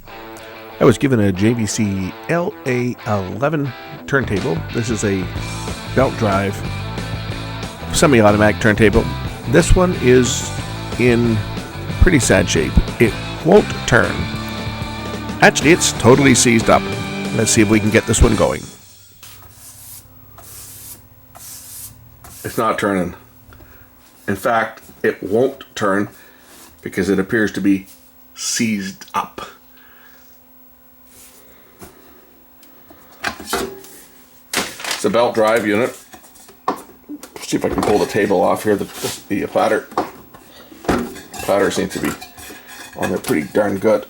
I was given a JVC LA11 turntable. This is a belt drive semi-automatic turntable. This one is in pretty sad shape. It won't turn. Actually, it's totally seized up. Let's see if we can get this one going. It's not turning. In fact, it won't turn because it appears to be seized up. It's a belt drive unit. See if I can pull the table off here. The platter seems to be on there pretty darn good.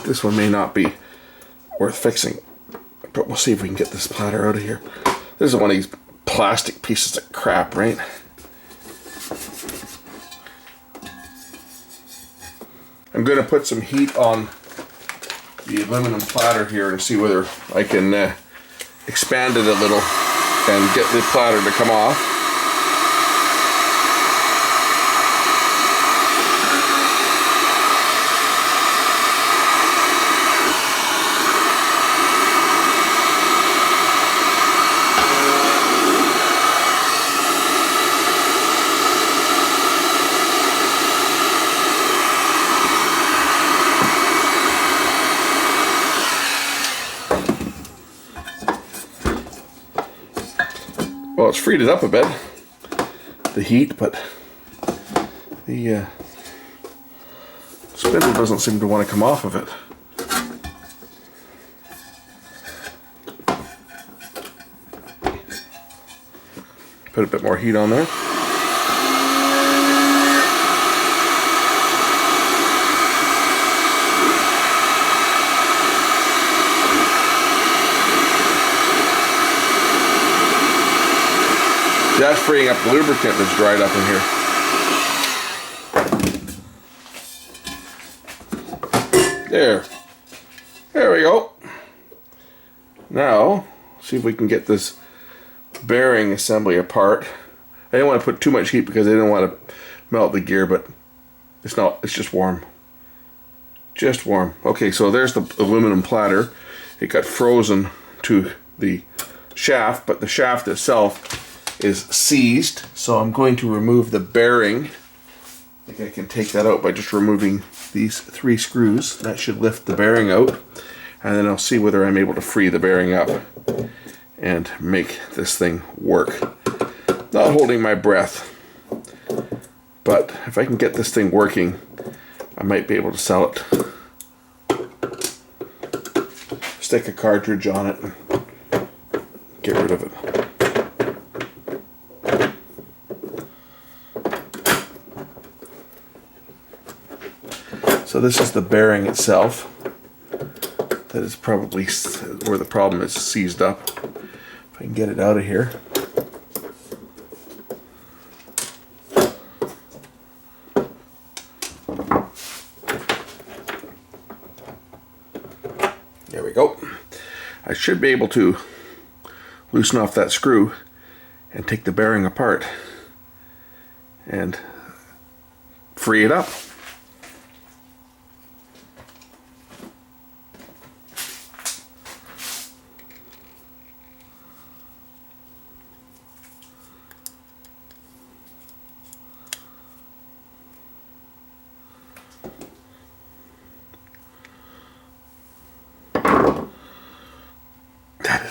This one may not be worth fixing, but we'll see if we can get this platter out of here. This is one of these plastic pieces of crap, right? I'm going to put some heat on the aluminum platter here and see whether I can expand it a little and get the platter to come off. Well, it's freed it up a bit, the heat, but the spindle doesn't seem to want to come off of it. Put a bit more heat on there. That's freeing up the lubricant that's dried up in here. There we go. Now, see if we can get this bearing assembly apart. I didn't want to put too much heat because I didn't want to melt the gear, but it's just warm. Just warm. Okay, so there's the aluminum platter. It got frozen to the shaft, but the shaft itself is seized, so I'm going to remove the bearing. I think I can take that out by just removing these 3 screws. That should lift the bearing out, and then I'll see whether I'm able to free the bearing up and make this thing work. Not holding my breath, but if I can get this thing working, I might be able to sell it. Stick a cartridge on it and get rid of it. So this is the bearing itself. That is probably where the problem is seized up. If I can get it out of here. There we go. I should be able to loosen off that screw and take the bearing apart and free it up.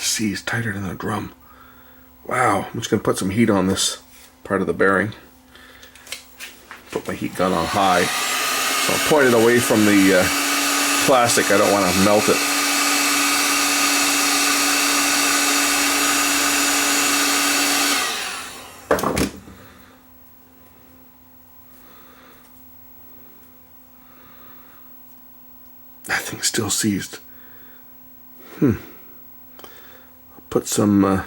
Seized tighter than a drum. Wow, I'm just going to put some heat on this part of the bearing. Put my heat gun on high. So I'll point it away from the plastic. I don't want to melt it. That thing's still seized. Put some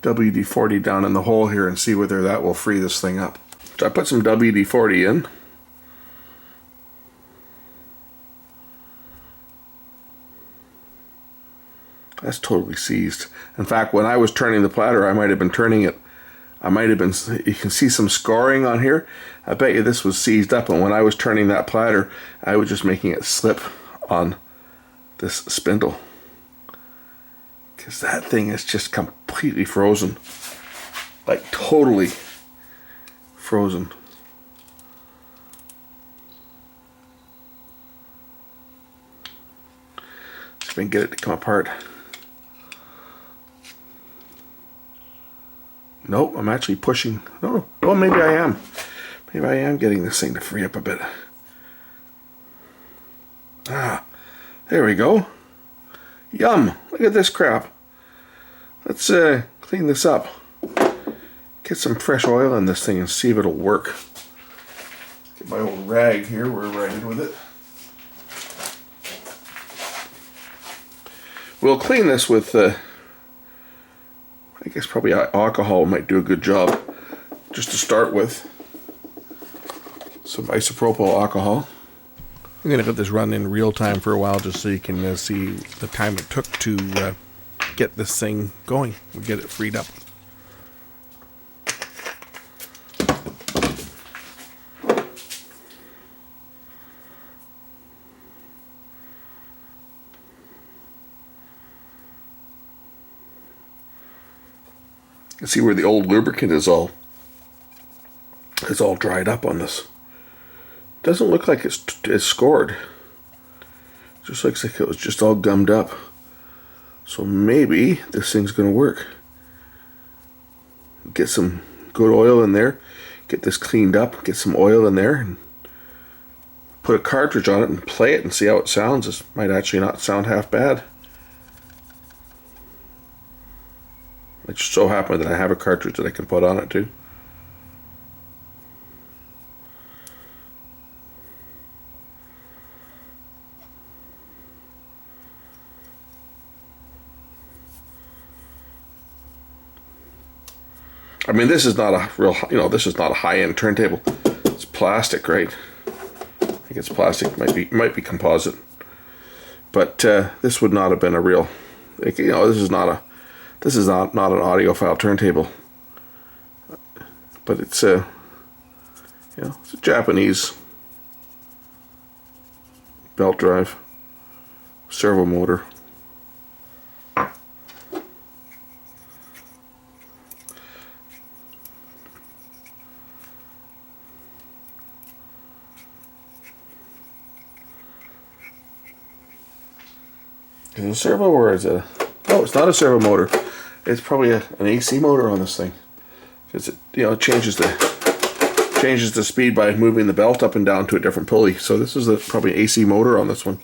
WD-40 down in the hole here and see whether that will free this thing up. So I put some WD-40 in. That's totally seized. In fact, when I was turning the platter, I might have been turning it I might have been, you can see some scoring on here. I bet you this was seized up, and when I was turning that platter, I was just making it slip on this spindle. Because that thing is just completely frozen. Like totally frozen. See if I can get it to come apart. Nope, I'm actually pushing. No, well, maybe I am. Maybe I am getting this thing to free up a bit. Ah, there we go. Yum! Look at this crap. Let's clean this up. Get some fresh oil in this thing and see if it'll work. Get my old rag here. We're right in with it. We'll clean this with, I guess probably alcohol might do a good job. Just to start with. Some isopropyl alcohol. I'm going to let this run in real time for a while just so you can see the time it took to get this thing going. We'll get it freed up. You can see where the old lubricant is all dried up on this. Doesn't look like it's scored. It just looks like it was just all gummed up. So maybe this thing's gonna work. Get some good oil in there, get this cleaned up, get some oil in there, and put a cartridge on it and play it and see how it sounds. This might actually not sound half bad. It just so happened that I have a cartridge that I can put on it too. I mean, this is not a real, this is not a high-end turntable. It's plastic, right? I think it's plastic. Might be composite. But this would not have been a real, this is not an audiophile turntable. But it's it's a Japanese belt drive servo motor. Is it a servo or is it a... No, it's not a servo motor. It's probably an AC motor on this thing. Because it, changes the speed by moving the belt up and down to a different pulley. So this is probably an AC motor on this one.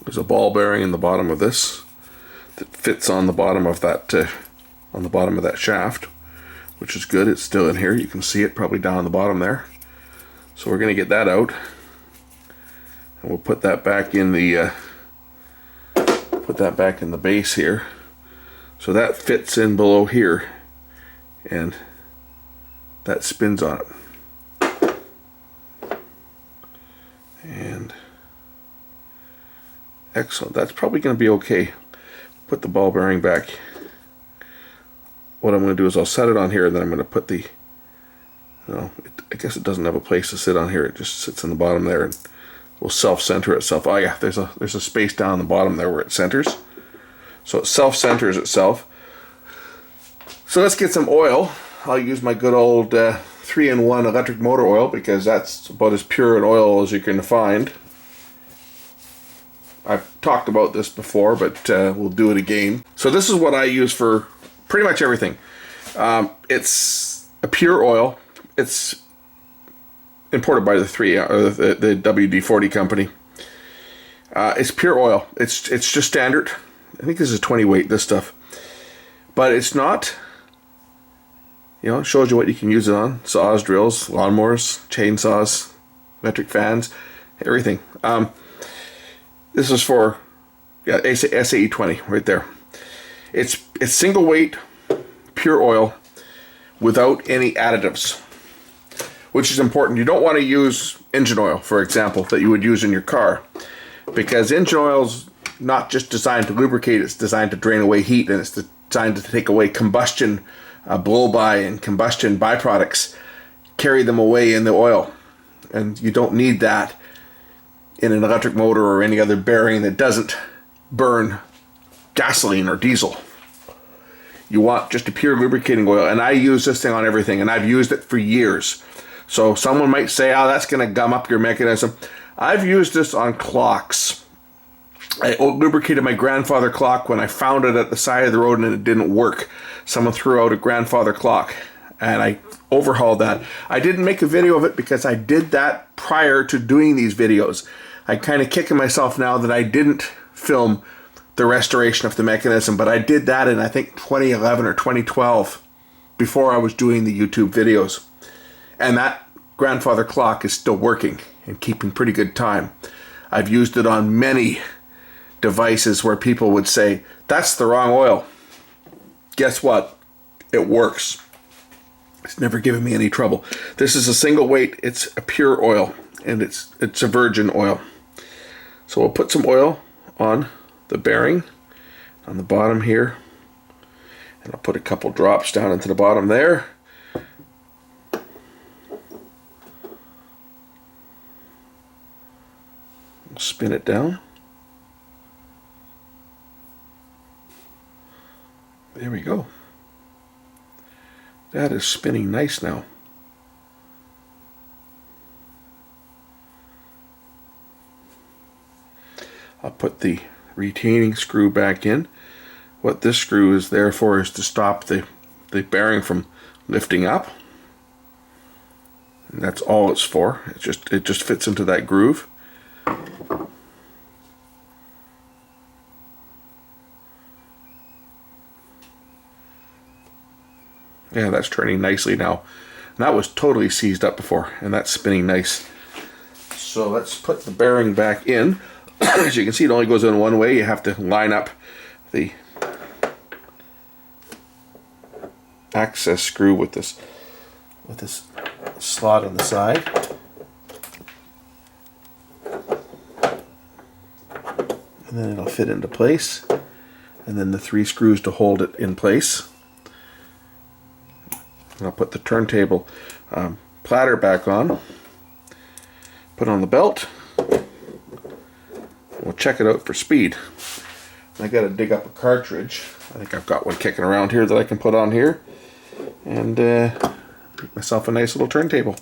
There's a ball bearing in the bottom of this that fits on the bottom of that shaft, which is good. It's still in here. You can see it probably down the bottom there. So we're going to get that out, and we'll put that back in the base here. So that fits in below here, and that spins on it. And excellent. That's probably going to be okay. Put the ball bearing back. What I'm going to do is I'll set it on here, and then I'm going to put the, I guess it doesn't have a place to sit on here. It just sits in the bottom there, and will self-center itself. Oh yeah, there's a space down the bottom there where it centers. So it self-centers itself. So let's get some oil. I'll use my good old 3-in-1 electric motor oil, because that's about as pure an oil as you can find. I've talked about this before, but we'll do it again. So this is what I use for pretty much everything. It's a pure oil. It's imported by the WD-40 company. It's pure oil. It's just standard. I think this is 20 weight, this stuff. But it's not You know, it shows you what you can use it on. Saws, drills, lawnmowers, chainsaws, electric fans, everything. This is for SAE 20 right there. It's single weight, pure oil, without any additives, which is important. You don't want to use engine oil, for example, that you would use in your car, because engine oil's not just designed to lubricate, it's designed to drain away heat, and it's designed to take away combustion blow-by and combustion byproducts, carry them away in the oil. And you don't need that in an electric motor or any other bearing that doesn't burn gasoline or diesel. You want just a pure lubricating oil, and I use this thing on everything, and I've used it for years. So someone might say, oh, that's going to gum up your mechanism. I've used this on clocks. I lubricated my grandfather clock when I found it at the side of the road and it didn't work. Someone threw out a grandfather clock, and I overhauled that. I didn't make a video of it because I did that prior to doing these videos. I'm kind of kicking myself now that I didn't film the restoration of the mechanism, but I did that in, I think, 2011 or 2012 before I was doing the YouTube videos. And that grandfather clock is still working and keeping pretty good time. I've used it on many devices where people would say, that's the wrong oil. Guess what? It works. It's never given me any trouble. This is a single weight. It's a pure oil, and it's a virgin oil. So we'll put some oil on the bearing on the bottom here, and I'll put a couple drops down into the bottom there. We'll spin it down. There we go. That is spinning nice now. I'll put the retaining screw back in. What this screw is there for is to stop the bearing from lifting up. And that's all it's for. It just fits into that groove. Yeah, that's turning nicely now. And that was totally seized up before, and that's spinning nice. So let's put the bearing back in. As you can see, it only goes in one way. You have to line up the access screw with this slot on the side. And then it'll fit into place. And then the 3 screws to hold it in place. And I'll put the turntable platter back on. Put on the belt. We'll check it out for speed. I got to dig up a cartridge. I think I've got one kicking around here that I can put on here, and make myself a nice little turntable.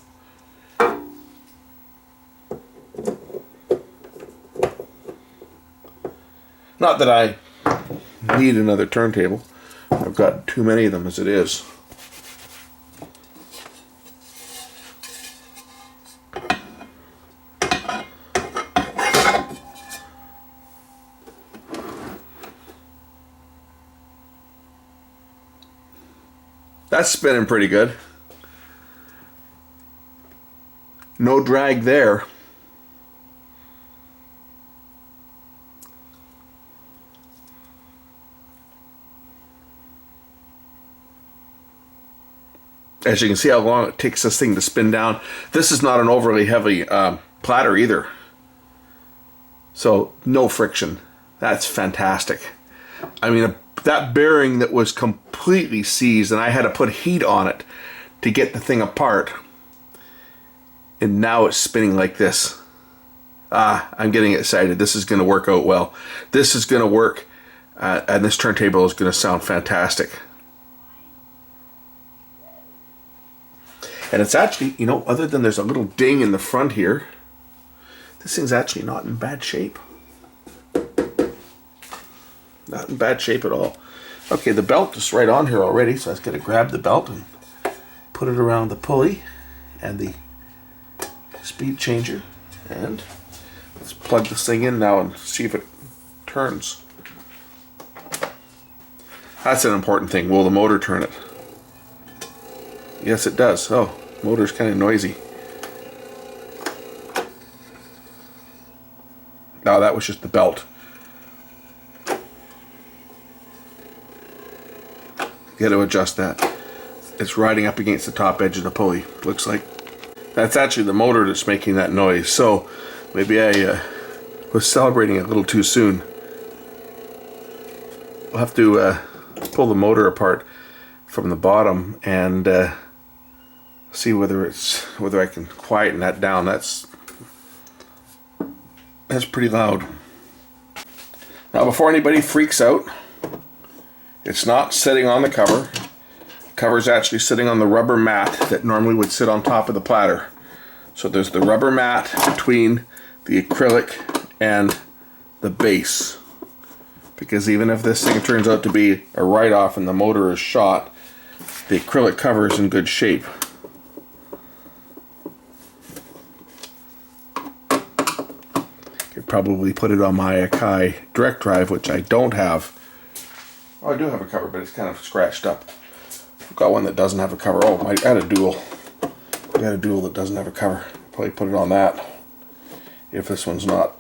Not that I need another turntable. I've got too many of them as it is. That's spinning pretty good. No drag there. As you can see how long it takes this thing to spin down. This is not an overly heavy platter either. So no friction. That's fantastic. I mean, that bearing that was completely seized, and I had to put heat on it to get the thing apart, and now it's spinning like this. I'm getting excited. This is going to work out well. This is going to work, and this turntable is going to sound fantastic. And it's actually, you know, other than there's a little ding in the front here, this thing's actually not in bad shape. Not in bad shape at all. Okay, the belt is right on here already, so I was going to grab the belt and put it around the pulley and the speed changer. And let's plug this thing in now and see if it turns. That's an important thing. Will the motor turn it? Yes, it does. Oh, motor's kind of noisy. No, that was just the belt. Got to adjust that. It's riding up against the top edge of the pulley, looks like. That's actually the motor that's making that noise. So maybe I was celebrating a little too soon. We'll have to pull the motor apart from the bottom and see whether I can quieten that down. That's pretty loud. Now, before anybody freaks out, it's not sitting on the cover. The cover's actually sitting on the rubber mat that normally would sit on top of the platter. So there's the rubber mat between the acrylic and the base. Because even if this thing turns out to be a write-off and the motor is shot, the acrylic cover is in good shape. Could probably put it on my Akai direct drive, which I don't have. Oh, I do have a cover, but it's kind of scratched up. I've got one that doesn't have a cover. Oh, I got a dual. I got a dual that doesn't have a cover. Probably put it on that if this one's not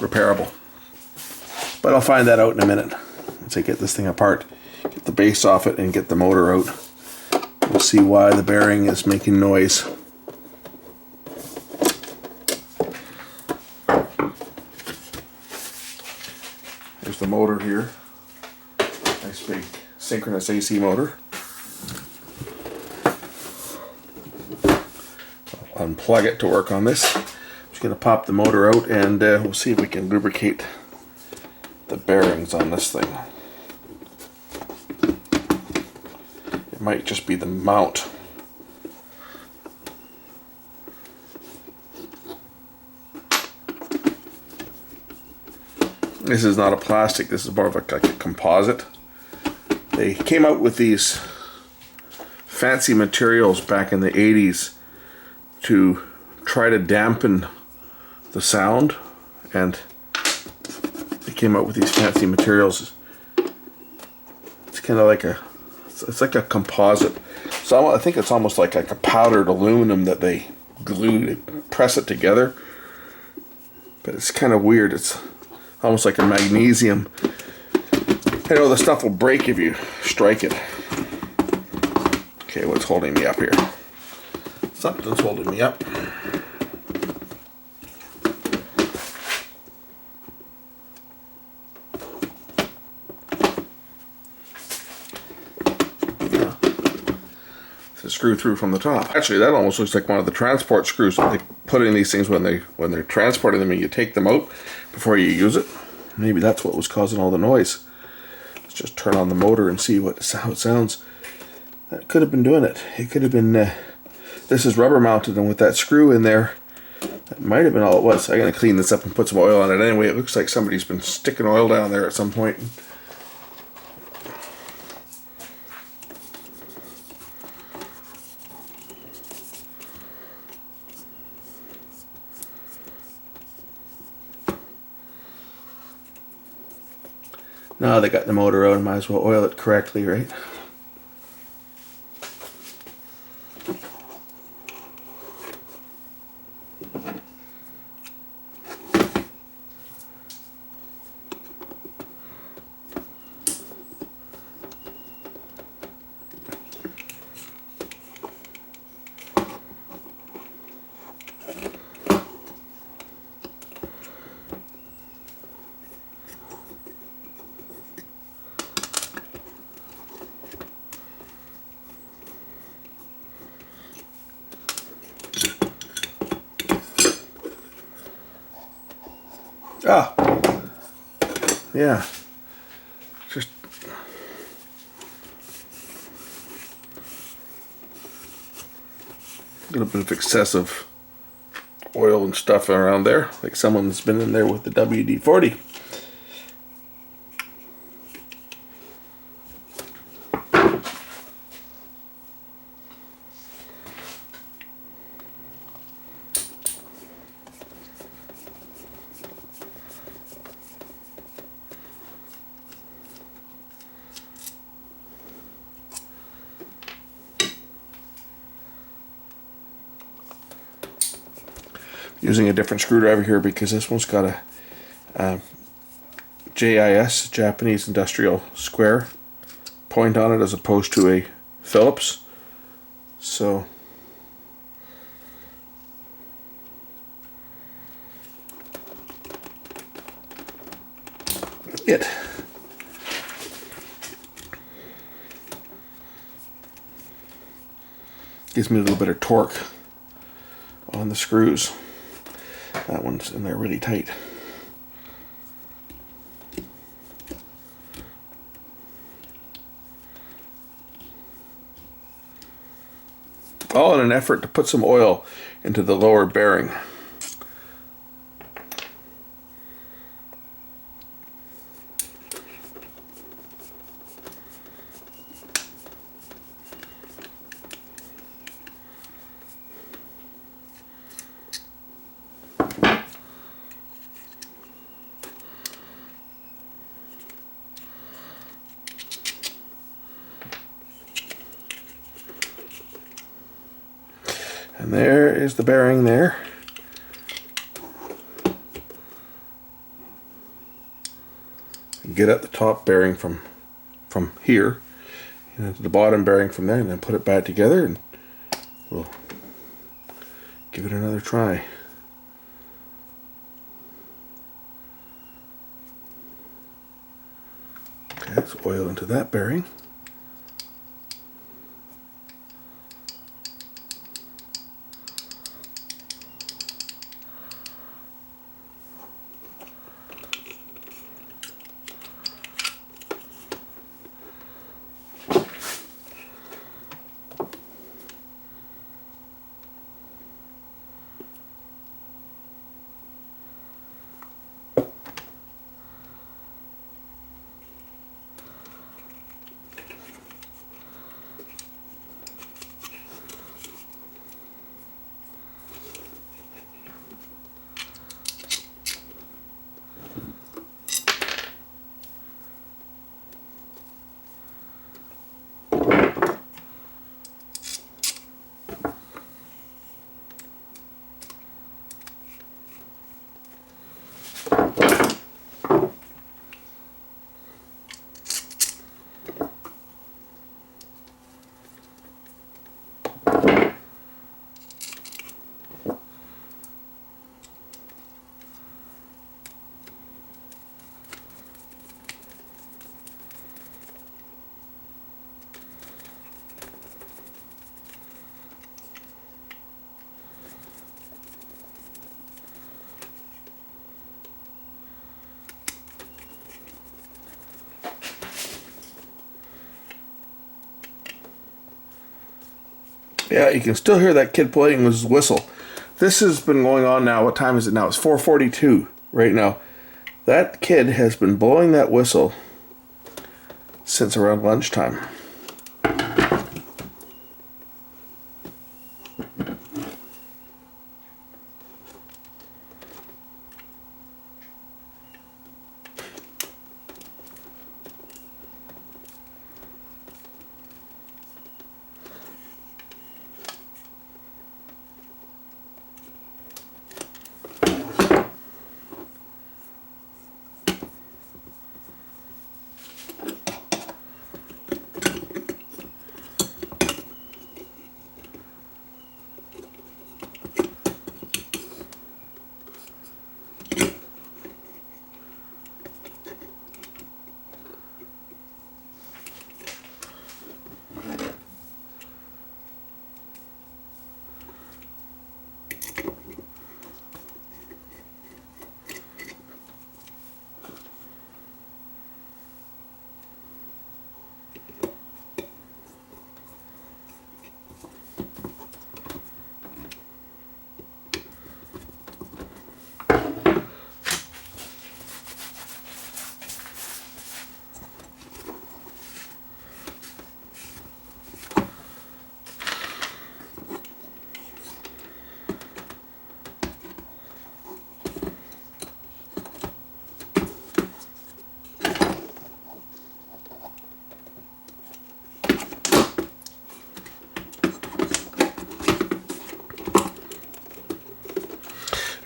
repairable. But I'll find that out in a minute once I get this thing apart, get the base off it and get the motor out. We'll see why the bearing is making noise. There's the motor here. Nice big synchronous AC motor. I'll unplug it to work on this. I'm just going to pop the motor out and we'll see if we can lubricate the bearings on this thing. It might just be the mount. This is not a plastic, this is more of like a composite. They came out with these fancy materials back in the 80s to try to dampen the sound, and they came out with these fancy materials. It's kind of like it's like a composite. So I think it's almost like a powdered aluminum that they glue, they press it together. But it's kind of weird. It's almost like a magnesium. I know the stuff will break if you strike it. Okay, what's holding me up here? Something's holding me up. It's a screw through from the top. Actually, that almost looks like one of the transport screws that they put in these things when they're transporting them and you take them out before you use it. Maybe that's what was causing all the noise. Let's just turn on the motor and see how it sounds. That could have been doing it. It could have been, this is rubber mounted, and with that screw in there, that might have been all it was. I'm going to clean this up and put some oil on it anyway. It looks like somebody's been sticking oil down there at some point. Now they got the motor out, I might as well oil it correctly, right? Ah, yeah, just a little bit of excessive oil and stuff around there, like someone's been in there with the WD-40. using a different screwdriver here because this one's got a JIS, Japanese Industrial Square point on it as opposed to a Phillips. So it gives me a little bit of torque on the screws. That one's in there really tight. All in an effort to put some oil into the lower bearing. And there is the bearing there. Get at the top bearing from here, and the bottom bearing from there, and then put it back together, and we'll give it another try. Okay, let's oil into that bearing. Yeah, you can still hear that kid playing with his whistle. This has been going on now. What time is it now? It's 4:42 right now. That kid has been blowing that whistle since around lunchtime.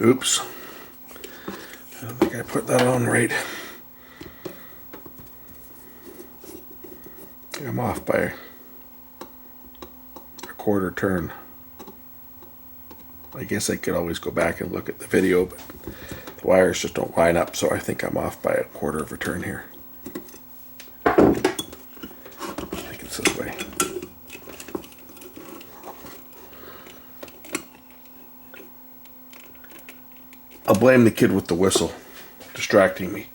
Oops. I don't think I put that on right. I'm off by a quarter turn. I guess I could always go back and look at the video, but the wires just don't line up, so I think I'm off by a quarter of a turn here. I think it's this way. I'll blame the kid with the whistle, distracting me.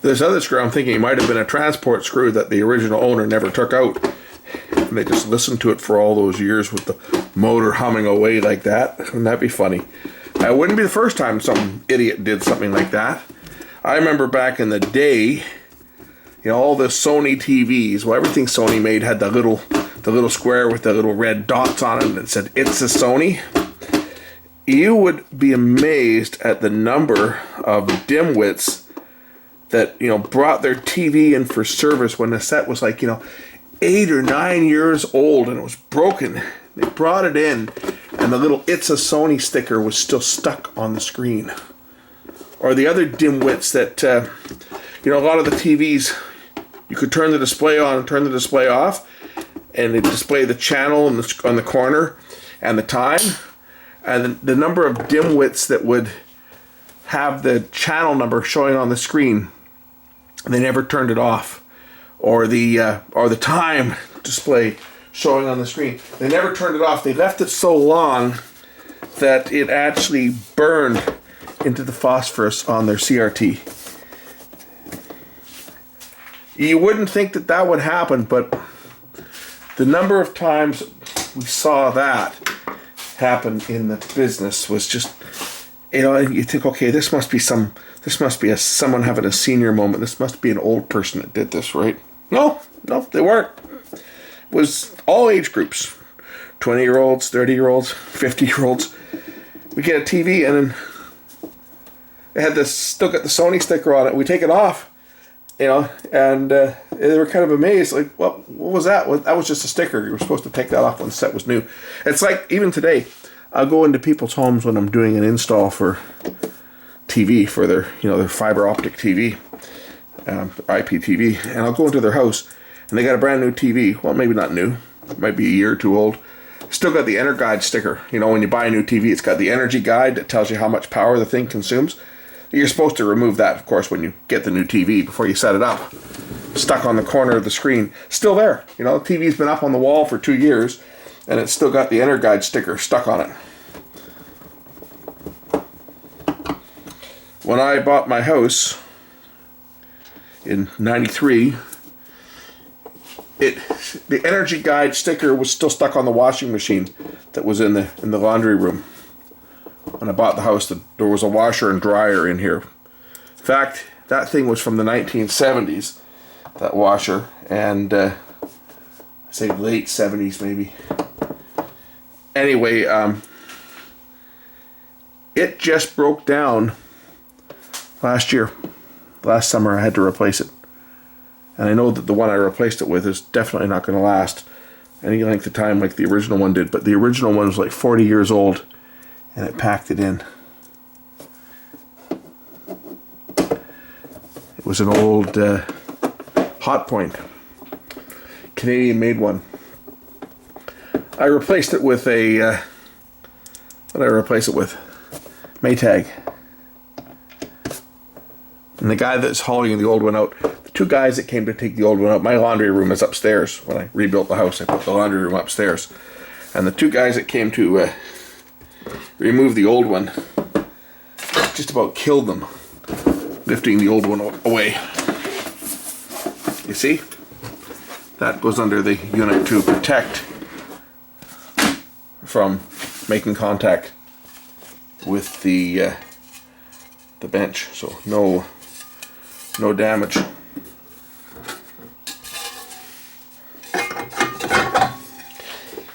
This other screw, I'm thinking it might have been a transport screw that the original owner never took out. And they just listened to it for all those years with the motor humming away like that. Wouldn't that be funny? It wouldn't be the first time some idiot did something like that. I remember back in the day, you know, all the Sony TVs, well, everything Sony made had the little square with the little red dots on it that said, "It's a Sony." You would be amazed at the number of dimwits that, you know, brought their TV in for service when the set was like, you know, 8 or 9 years old and it was broken. They brought it in and the little "It's a Sony" sticker was still stuck on the screen. Or the other dimwits that, you know, a lot of the TVs, you could turn the display on and turn the display off, and it display the channel on the corner and the time. And the number of dimwits that would have the channel number showing on the screen, they never turned it off, or the time display showing on the screen, they never turned it off. They left it so long that it actually burned into the phosphorus on their CRT. You wouldn't think that that would happen, but the number of times we saw that happen in the business was just, you know, you think, okay, this must be someone having a senior moment. This must be an old person that did this, right? No, they weren't. It was all age groups. 20-year-olds, 30-year-olds, 50-year-olds. We get a TV and then it had still got the Sony sticker on it. We take it off, you know, and they were kind of amazed, like, what was that? Well, that was just a sticker. You were supposed to take that off when the set was new. It's like, even today, I'll go into people's homes when I'm doing an install for TV, for their, you know, their fiber optic TV, IPTV, and I'll go into their house and they got a brand new TV. Well, maybe not new, it might be a year or two old. Still got the Enter Guide sticker. You know, when you buy a new TV, it's got the energy guide that tells you how much power the thing consumes. You're supposed to remove that, of course, when you get the new TV before you set it up. Stuck on the corner of the screen. Still there. You know, the TV's been up on the wall for 2 years and it's still got the Enter Guide sticker stuck on it. When I bought my house in '93, the energy guide sticker was still stuck on the washing machine that was in the laundry room. When I bought the house, there was a washer and dryer in here. In fact, that thing was from the 1970s, that washer, and I say late 70s maybe. Anyway, it just broke down last summer. I had to replace it, and I know that the one I replaced it with is definitely not going to last. any length of time like the original one did, but the original one was like 40 years old and it packed it in. It was an old Hot Point, Canadian made one. I replaced it with a what did I replace it with? Maytag. And the guy that's hauling the old one out, the two guys that came to take the old one out, my laundry room is upstairs. When I rebuilt the house, I put the laundry room upstairs. And the two guys that came to remove the old one just about killed them, lifting the old one away. You see? That goes under the unit to protect from making contact with the bench, so no damage.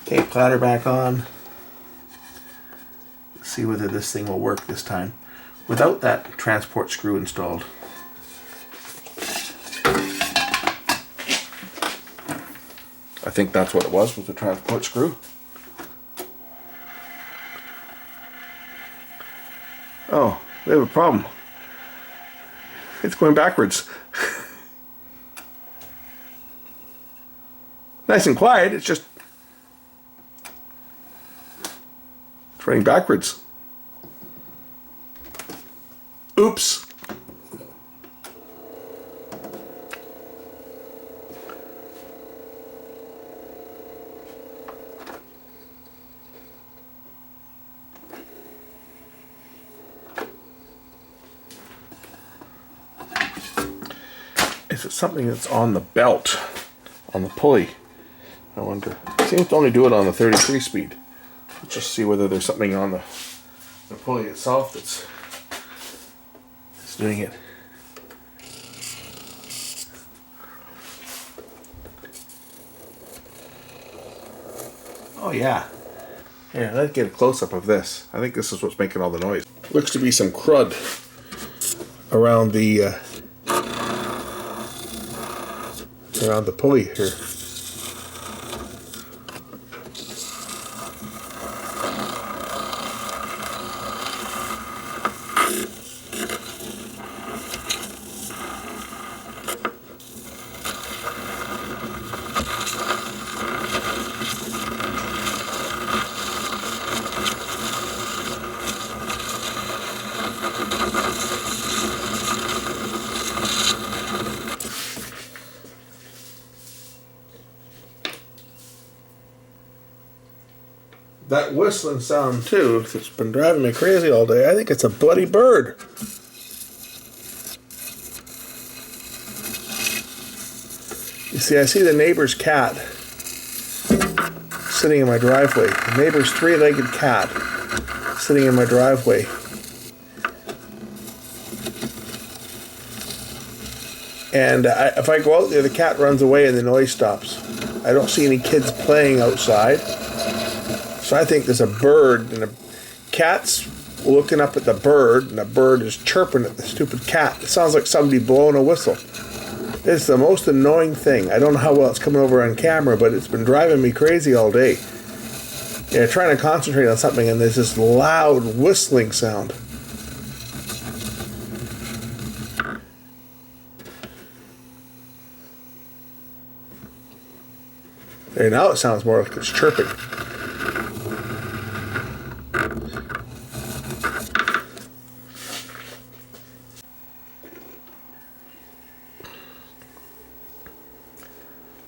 Okay, platter back on. Let's see whether this thing will work this time without that transport screw installed. I think that's what it was with the transport screw. Oh, we have a problem. It's going backwards. Nice and quiet, it's just it's running backwards. Oops. Is it something that's on the belt, on the pulley? I wonder. It seems to only do it on the 33 speed. Let's just see whether there's something on the pulley itself that's doing it. Oh yeah. Here, let's get a close-up of this. I think this is what's making all the noise. Looks to be some crud around the pulley here. That whistling sound too, it's been driving me crazy all day. I think it's a bloody bird. You see, I see the neighbor's cat sitting in my driveway. The neighbor's three-legged cat sitting in my driveway. And if I go out there, the cat runs away and the noise stops. I don't see any kids playing outside. So I think there's a bird, and the cat's looking up at the bird, and the bird is chirping at the stupid cat. It sounds like somebody blowing a whistle. It's the most annoying thing. I don't know how well it's coming over on camera, but it's been driving me crazy all day. Yeah, trying to concentrate on something, and there's this loud whistling sound. There, now it sounds more like it's chirping.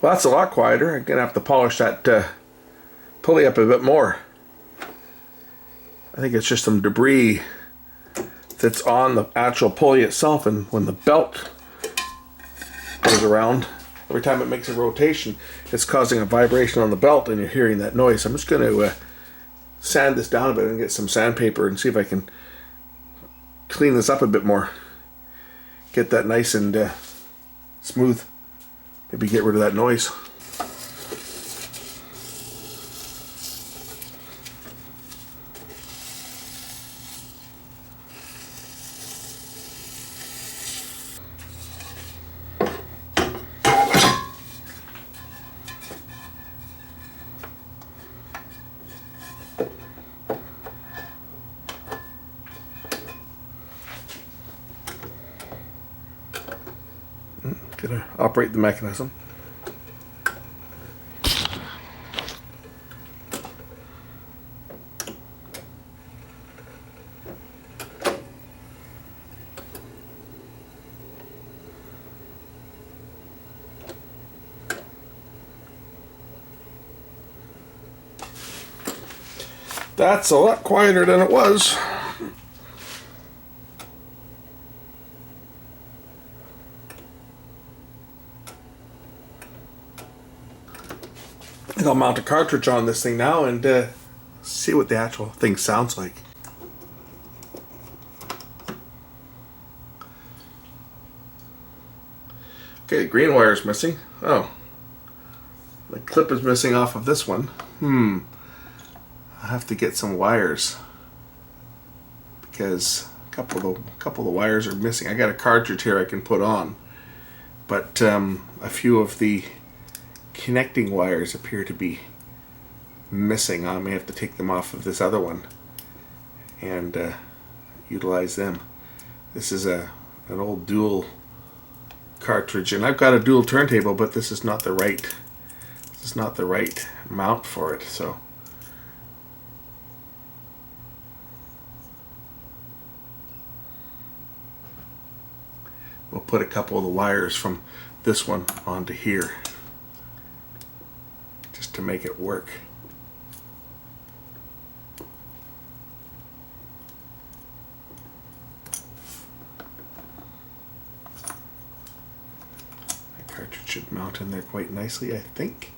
Well, that's a lot quieter. I'm going to have to polish that pulley up a bit more. I think it's just some debris that's on the actual pulley itself, and when the belt goes around, every time it makes a rotation, it's causing a vibration on the belt, and you're hearing that noise. I'm just going to sand this down a bit and get some sandpaper and see if I can clean this up a bit more. Get that nice and smooth. Maybe get rid of that noise. Gonna operate the mechanism. That's a lot quieter than it was. I think I'll mount a cartridge on this thing now and see what the actual thing sounds like. Okay, the green wire is missing. Oh, the clip is missing off of this one. I have to get some wires because a couple of the wires are missing. I got a cartridge here I can put on, but a few of the connecting wires appear to be missing. I may have to take them off of this other one and utilize them. This is an old dual cartridge, and I've got a dual turntable, but this is not the right mount for it. So we'll put a couple of the wires from this one onto here just to make it work. The cartridge should mount in there quite nicely, I think.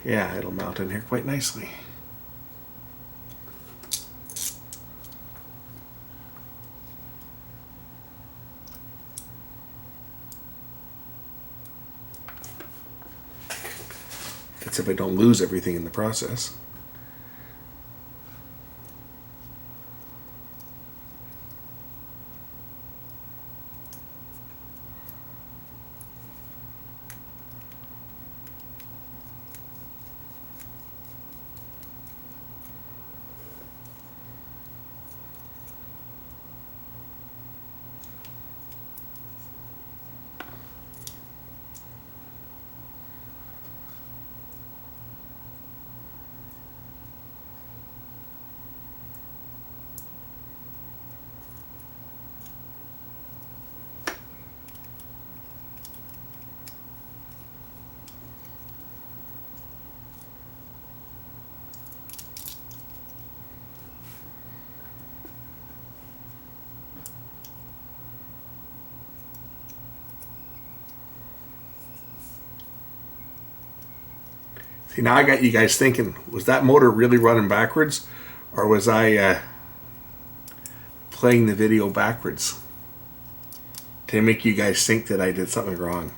Yeah, it'll mount in here quite nicely. That's if I don't lose everything in the process. See, now I got you guys thinking, was that motor really running backwards, or was I playing the video backwards to make you guys think that I did something wrong?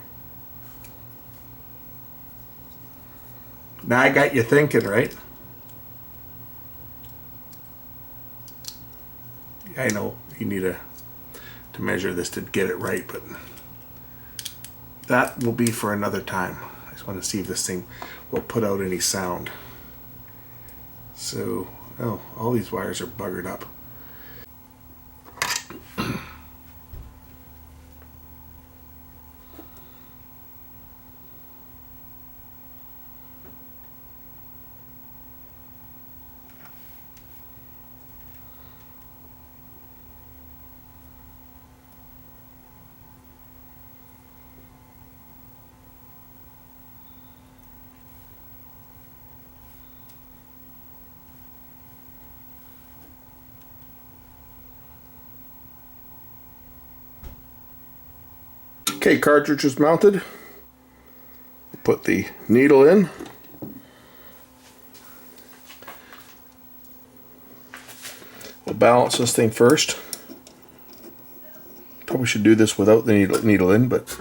Now I got you thinking, right? I know you need to measure this to get it right, but that will be for another time. I just want to see if this thing will put out any sound. So, oh, all these wires are buggered up. Okay, cartridge is mounted. Put the needle in. We'll balance this thing first. Probably should do this without the needle in, but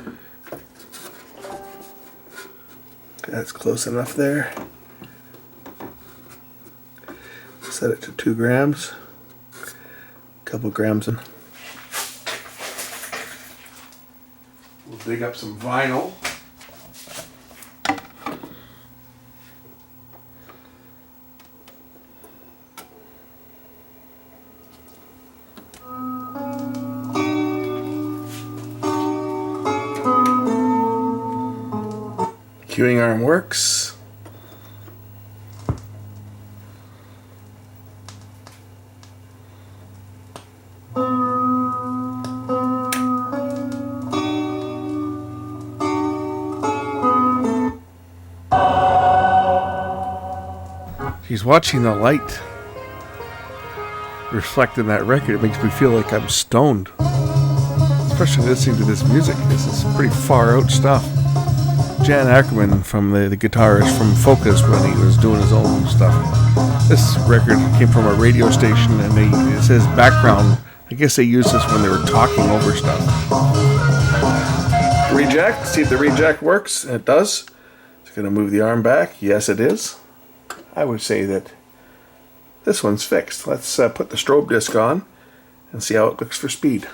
that's close enough there. Set it to 2 grams. A couple grams in. We'll dig up some vinyl. Cueing arm works. He's watching the light reflect in that record. It makes me feel like I'm stoned. Especially listening to this music. This is pretty far out stuff. Jan Ackerman, from the guitarist from Focus, when he was doing his own stuff. This record came from a radio station, and it says background. I guess they used this when they were talking over stuff. Rejack. See if the rejack works. It does. It's going to move the arm back. Yes, it is. I would say that this one's fixed. Let's put the strobe disc on and see how it looks for speed.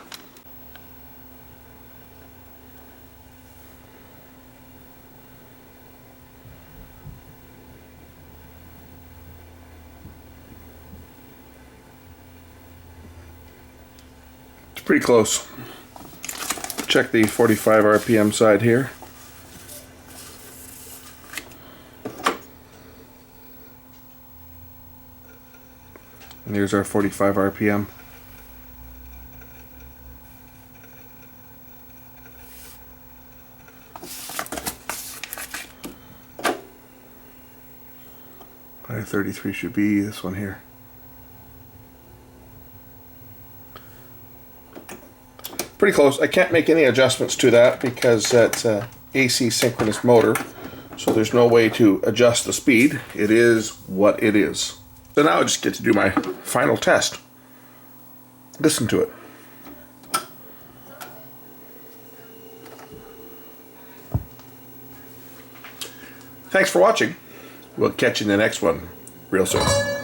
It's pretty close. Check the 45 RPM side here. And here's our 45 RPM. Our 33 should be this one here. Pretty close. I can't make any adjustments to that because that's a AC synchronous motor, so there's no way to adjust the speed. It is what it is. So now I just get to do my final test. Listen to it. Thanks for watching. We'll catch you in the next one real soon.